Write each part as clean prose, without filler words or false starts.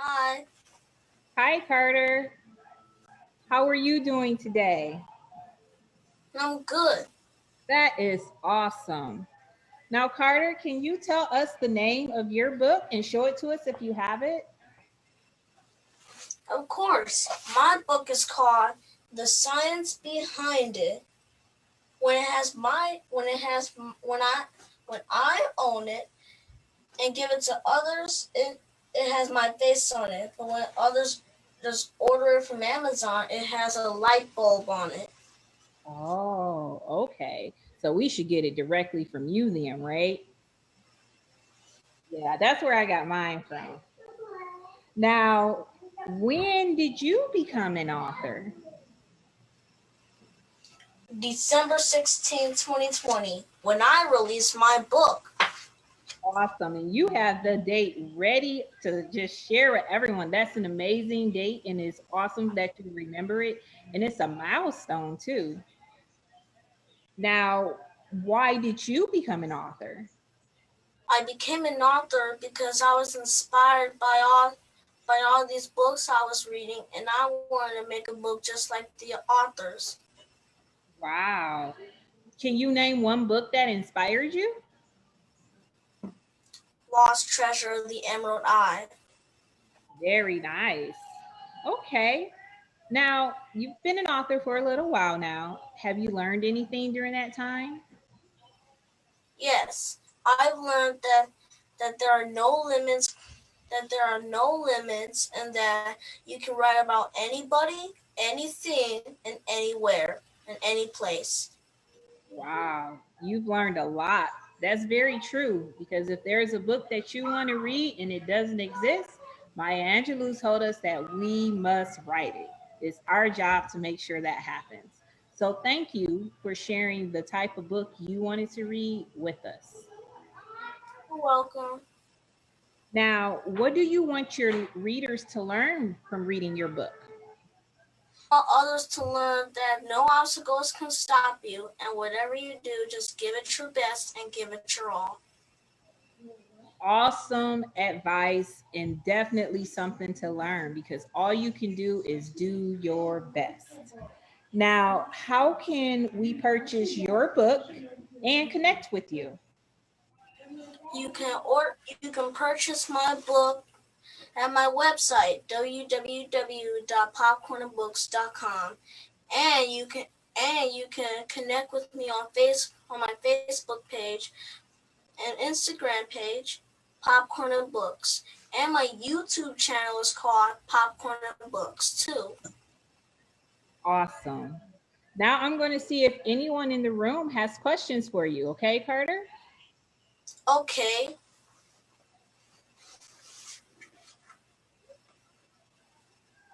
Hi, Hi, Carter. How are you doing today? I'm good. That is awesome. Now, Carter, can you tell us the name of your book and show it to us if you have it? Of course, my book is called The Science Behind It. When I own it and give it to others, it has my face on it. But when others just order it from Amazon, it has a light bulb on it. Oh, okay. So we should get it directly from you then, right? Yeah, that's where I got mine from. Now, when did you become an author? December 16, 2020, when I released my book. Awesome. And you have the date ready to just share with everyone. That's an amazing date, and it's awesome that you remember it. And it's a milestone, too. Now, why did you become an author? I became an author because I was inspired by all these books I was reading, and I wanted to make a book just like the authors. Wow. Can you name one book that inspired you? Lost Treasure of the Emerald Eye. Very nice. Okay. Now, you've been an author for a little while now. Have you learned anything during that time? Yes, I've learned that there are no limits, and that you can write about anybody, anything, and anywhere, in any place. Wow, you've learned a lot. That's very true because if there's a book that you want to read and it doesn't exist, Maya Angelou told us that we must write it. It's our job to make sure that happens. So thank you for sharing the type of book you wanted to read with us. You're welcome. Now, what do you want your readers to learn from reading your book? I want others to learn that no obstacles can stop you, and whatever you do, just give it your best and give it your all. Awesome advice and definitely something to learn because all you can do is do your best. Now, how can we purchase your book and connect with you? You can purchase my book at my website www.popcornbooks.com, and you can connect with me on my Facebook page and Instagram page, Popcorn and Books. And my YouTube channel is called Popcorn and Books too. Awesome. Now I'm going to see if anyone in the room has questions for you. Okay, Carter? Okay,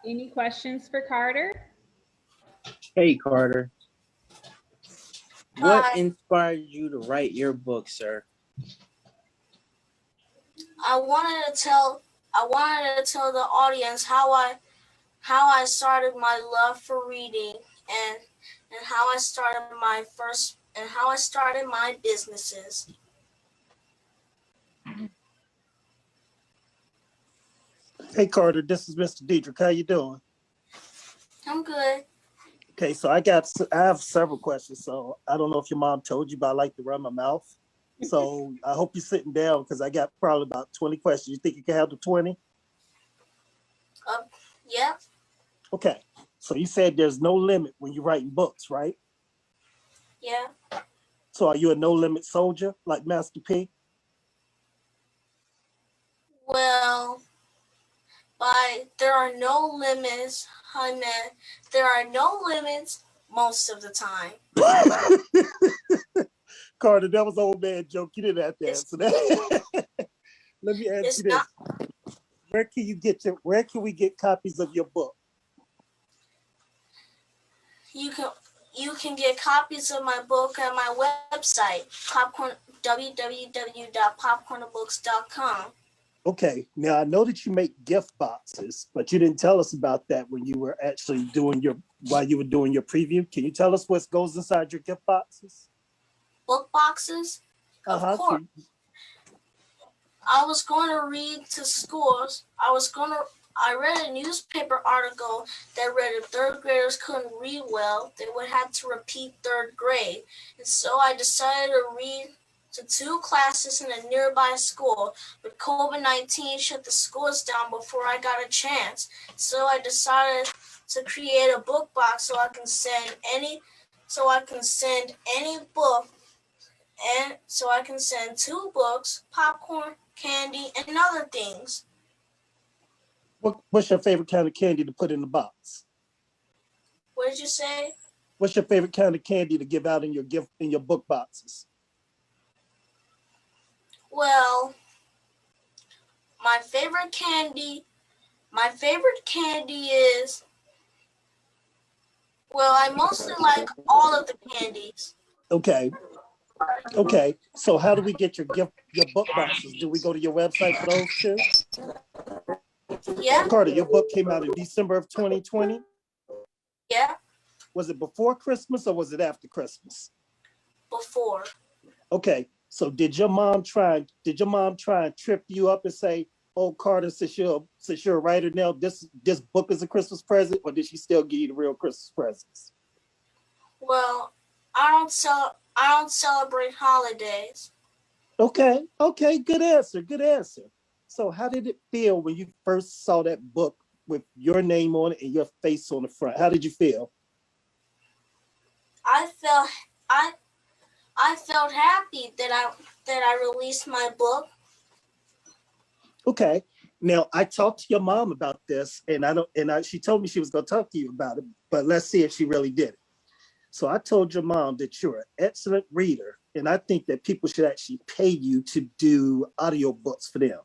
Any questions for Carter? Hey Carter, what hi. inspired you to write your book, sir? I wanted to tell I wanted to tell the audience how I started my love for reading, and how I started my businesses. Hey Carter, this is Mr. Diedrich. How you doing? I'm good. Okay, so I have several questions. So I don't know if your mom told you, but I like to run my mouth. So I hope you're sitting down because I got probably about 20 questions. You think you can handle 20? Uh, yeah, Okay. So you said there's no limit when you're writing books, right? yeah. So are you a no limit soldier like Master P? Well, there are no limits. I meant there are no limits most of the time. Carter, that was an old man joke. You didn't have to answer that. Let me ask you this. Not. Where can we get copies of your book? You can you can get copies of my book at my website, www.popcornbooks.com. Okay, now I know that you make gift boxes, but you didn't tell us about that when you were actually while you were doing your preview. Can you tell us what goes inside your gift boxes? Book boxes? Of course. I was going to read to schools. I was going to I read a newspaper article that read if third graders couldn't read well, they would have to repeat third grade. And so I decided to read to 2 classes in a nearby school, but COVID-19 shut the schools down before I got a chance. So I decided to create a book box so I can send any book, and so I can send 2 books, popcorn, candy, and other things. What's your favorite kind of candy to put in the box? What did you say? What's your favorite kind of candy to give out in your book boxes? Well, my favorite candy is, well, I mostly like all of the candies. Okay. Okay. So how do we get your book boxes? Do we go to your website for those too? Yeah, Carter, your book came out in December of 2020. yeah, Was it before Christmas or was it after Christmas? before. Okay. So did your mom try and trip you up and say, "Oh, Carter, since you're a writer now, this book is a Christmas present," or did she still give you the real Christmas presents? Well, I don't celebrate holidays. Okay. Okay. Good answer. Good answer. So how did it feel when you first saw that book with your name on it and your face on the front? How did you feel? I felt I felt happy that I released my book. Okay. Now I talked to your mom about this, and she told me she was going to talk to you about it, but let's see if she really did it. So I told your mom that you're an excellent reader, and I think that people should actually pay you to do audiobooks for them.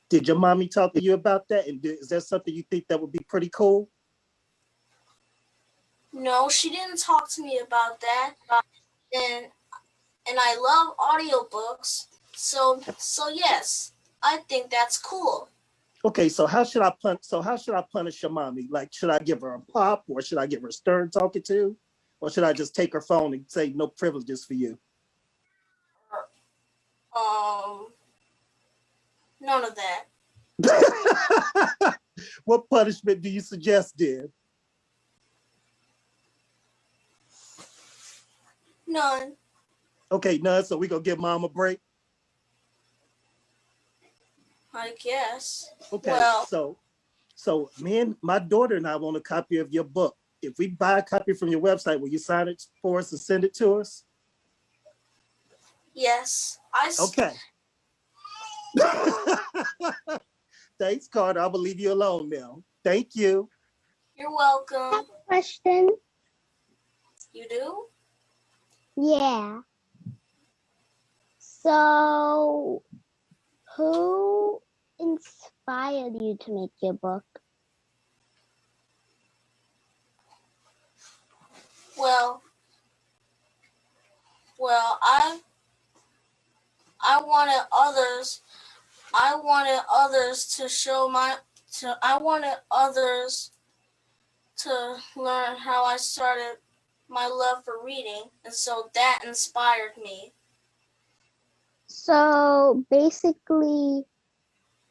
Did your mommy talk to you about that? And is that something you think that would be pretty cool? No, she didn't talk to me about that. And and I love audiobooks. So yes, I think that's cool. Okay, so how should I punish your mommy? Like, should I give her a pop, or should I give her a stern talking to, or should I just take her phone and say no privileges for you? Um, None of that. What punishment do you suggest, dear? None. Okay, none. So we gonna give mom a break. I guess. Okay, Well, so me and my daughter and I want a copy of your book. If we buy a copy from your website, will you sign it for us and send it to us? yes. Okay. Thanks, Carter. I will leave you alone now. Thank you. You're welcome. Question. You do? Yeah. So, who inspired you to make your book? Well, I wanted others. I wanted others to show my. I wanted others to learn how I started my love for reading, and so that inspired me. So, basically,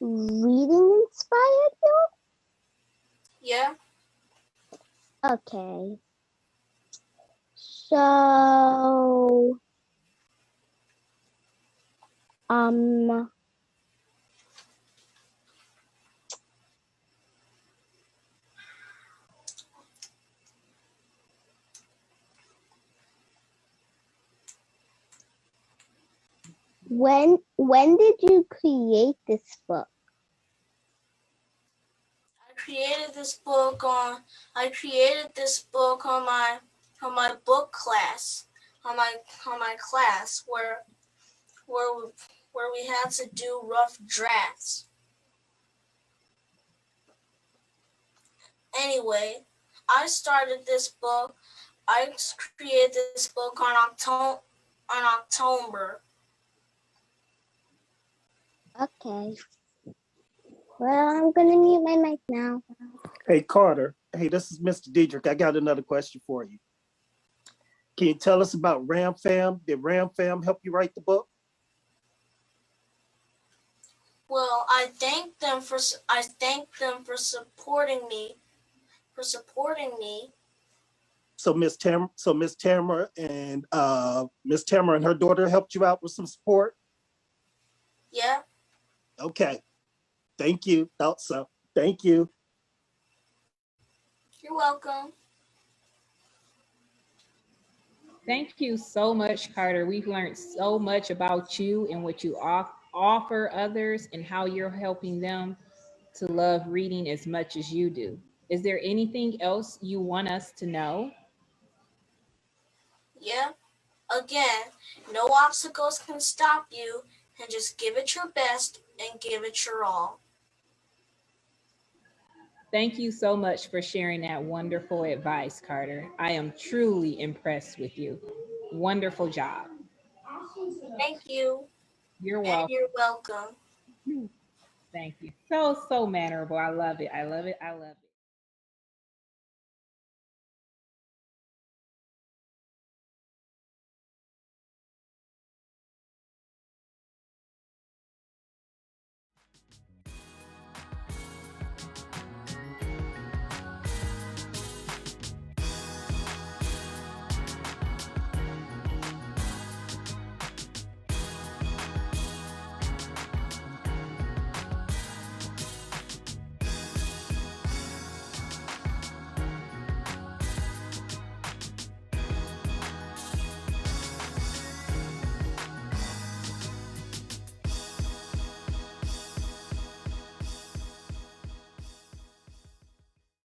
reading inspired you? Yeah. Okay. So, when did you create this book? I created this book on my book class, on my class where we had to do rough drafts. Anyway, I started this book. I created this book on October. Okay. Well, I'm gonna mute my mic now. Hey, Carter. Hey, this is Mr. Diedrich. I got another question for you. Can you tell us about Ram Fam? Did Ram Fam help you write the book? Well, I thank them for supporting me. So Miss Tamara and Miss Tamara and her daughter helped you out with some support. Yeah, Okay, thank you. Thought so. Thank you. you're welcome. Thank you so much, Carter. We've learned so much about you and what you offer others and how you're helping them to love reading as much as you do. Is there anything else you want us to know? Yeah. Again, no obstacles can stop you, and just give it your best and give it your all. Thank you so much for sharing that wonderful advice, Carter. I am truly impressed with you. Wonderful job. Thank you, You're and welcome. you're welcome. Thank you. So, so mannerable. I love it. I love it. I love it.